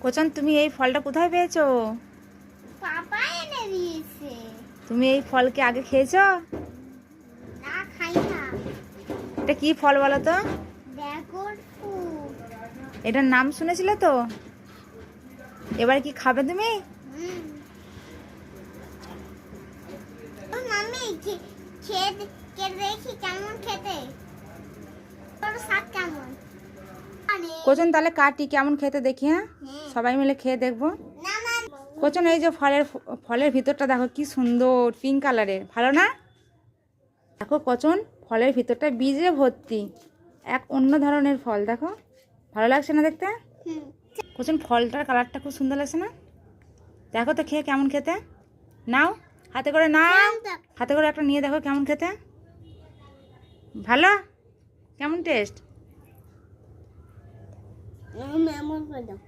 Cushion, তুমি এই ফলটা কোথায় পেয়েছো? পাপা এনে দিয়েছে। তুমি এই ফলকে আগে খেয়েছো? না, খাই না। এটা কি ফল বলো তো? Dragon fruit. এটার নাম শুনেছিলে তো? এবার কি খাবে তুমি? হুম। ও মাম্মি, খেয়ে দেখি কেমন খেতে। তোর স্বাদ কেমন? কোচন, তাহলে কাটি কেমন খেতে দেখি। হ্যাঁ, হ্যাঁ। সবাই মিলে খেয়ে দেখবো। না না। কোচন, এই যে ফলের ভিতরটা দেখো কি সুন্দর পিঙ্ক কালারের, ভালো না? দেখো কোচন, ফলের ভিতরটা বীজে ভর্তি, এক অন্য ধরনের ফল। দেখো, ভালো লাগছে না দেখতে? হুম। কোচন, ফলটার কালারটা খুব সুন্দর লাগছে না? দেখো তো খেয়ে কেমন খেতে। নাও, হাতে করে নাও, হাতে করে একটা নিয়ে দেখো কেমন খেতে। ভালো? কেমন টেস্ট? এমন করে দাও।